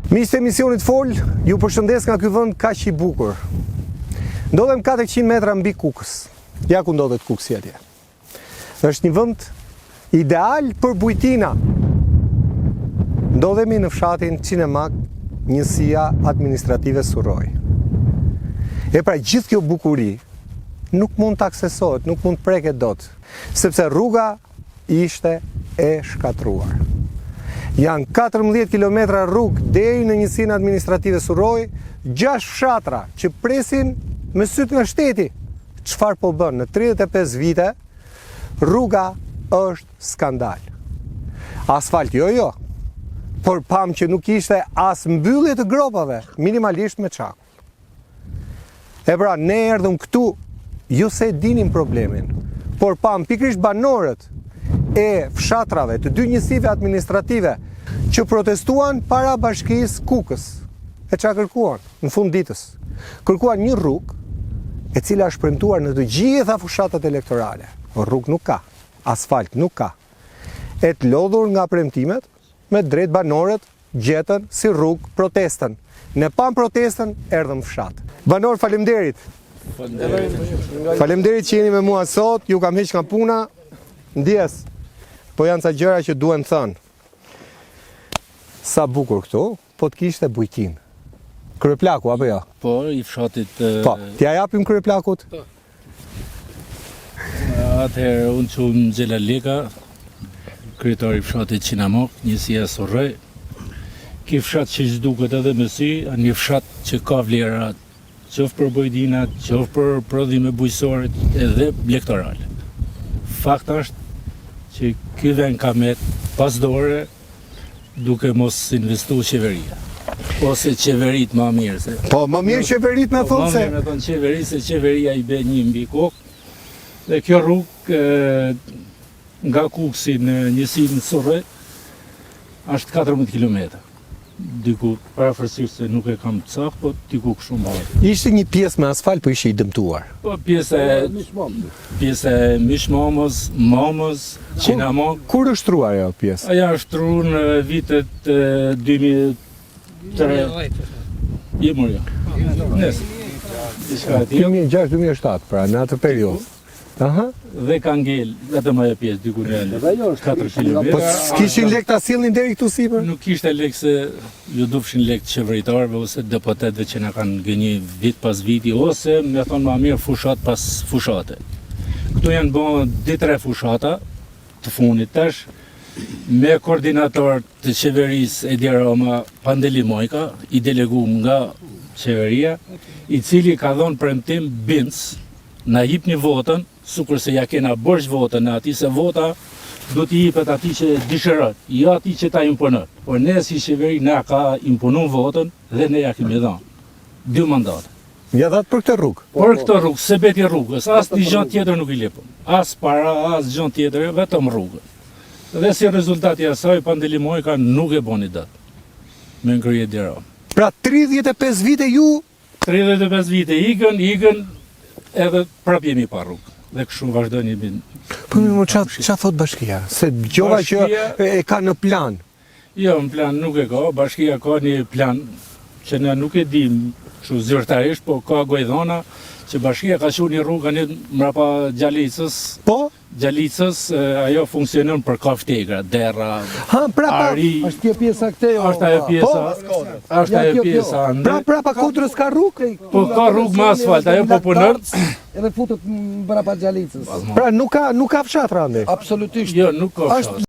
Miqtë e emisionit Fol, ju përshëndes nga ky vend kaq i bukur. Ndodhem 400 metra mbi Kukës. Ja ku ndodhet Kuksi atje. Është një vend ideal për bujtina. Ndodhemi në fshatin Cinemak, njësia administrative Surroj. E pra gjithë kjo bukuri nuk mund të aksesohet, nuk mund të preket dot, sepse rruga ishte e shkatruar. Janë 14 km rrugë deri në njësinë administrative Surroj, 6 fshatra që presin me syt nga shteti. Çfarë po bën? Në 35 vite, rruga është skandal. Asfalt jo, por pam që nuk ishte as mbyllje të gropave, minimalisht me çakull. E pra, ne erdhëm këtu, ju se dinim problemin, por pam pikërisht banorët e fshatrave të dy njësive administrative që protestuan para bashkisë Kukës. E çka kërkuan në fund ditës? Kërkuan një rrugë e cila është premtuar në të gjitha fushatat elektorale. Por rrugë nuk ka, asfalt nuk ka. E të lodhur nga premtimet, me drejt banorët gjetën si rrugë protestën. Ne pam protestën, erdhëm fshat. Banor, faleminderit. Faleminderit që jeni me mua sot, ju kam heq nga puna, ndjes. Po janë ca gjëra që duhen thënë. Sa bukur këtu, po të kishte bujtin. Kryeplaku, apo jo? Po, i fshatit... Po, t'ja japim kryeplakut? Atëherë, unë që unë Gjela Leka, kryetari i fshatit Cinemak, njësia Surroj. Ki fshat që zhduket edhe me sy, një fshat që ka vlera, qoftë për bujdinat, qoftë për prodhime bujqësore edhe elektorale. Fakt është që ky vend ka met pas dore duke mos investu qeveria. Ose qeverit ma mirë se... Po, më mirë qeverit me thonë se... Ma mirë me thonë qeverit se qeveria i be një mbi kokë. Dhe kjo rrugë nga Kuksi në njësinë Surroj është 14 km. Diku parafërsisht se nuk e kam cak, po diku kështu mbarë. Ishte një pjesë me asfalt, po ishte i dëmtuar. Po pjesë e Mishmamës, Mamës, Cinemak. Kur është truar ajo pjesë? Aja është truar në vitet 2003. Jemur jo. Nesë. 2006-2007, pra në atë periudhë. Aha. Dhe ka ngel, vetëm ajo pjesë diku në 4 km. Po s'kishin lek ta sillnin deri këtu sipër? Nuk kishte lek se ju dufshin lek qeveritarëve ose deputetëve që na kanë gënjë vit pas viti, ose me thonë ma mirë fushat pas fushate. Këtu janë bën 2-3 fushata të fundit tash me koordinator të qeverisë Edi Rama Pandeli Mojka, i deleguar nga qeveria, i cili ka dhënë premtim binc na jipni votën, sukur se ja kena bërsh votën në ati, se vota do t'i jipet ati që dëshiron, jo ati që ta imponon. Por ne si qeveri na ka imponuar votën dhe ne ja kemi dhënë 2 mandate. Ja dhatë për këtë rrugë? Për këtë rrugë, se beti rrugës, as një gjë tjetër nuk i lipëm. As para, as gjë tjetër, vetëm rrugën. Dhe si rezultati asaj, Pandeli Mojka nuk e boni datë. Me ngërje dera. Pra 35 vite ju? 35 vite ikën, edhe prap jemi pa rrugë. Dhe kështu vazhdojnë i binë. Po qa thot bashkia? Se gjova që e ka në plan? Jo, në plan nuk e ka. Bashkia ka një plan që ne nuk e dim kështu zyrtarisht, po ka gojdhona që bashkia ka qenë një rrugë një mrapa Gjalicës. Po? Gjalicës, ajo funksionon për kaftegra, derra, ari. Është kjo pjesa këte? Është ajo pjesa. Është ajo pjesa. Prapa Kodrës ka rrugë? Po ka rrugë me asfalt, ajo po punon. Edhe futet mbrapa Gjalicës. Pra nuk ka fshatra ande? Absolutisht. Jo, nuk ka fshatra.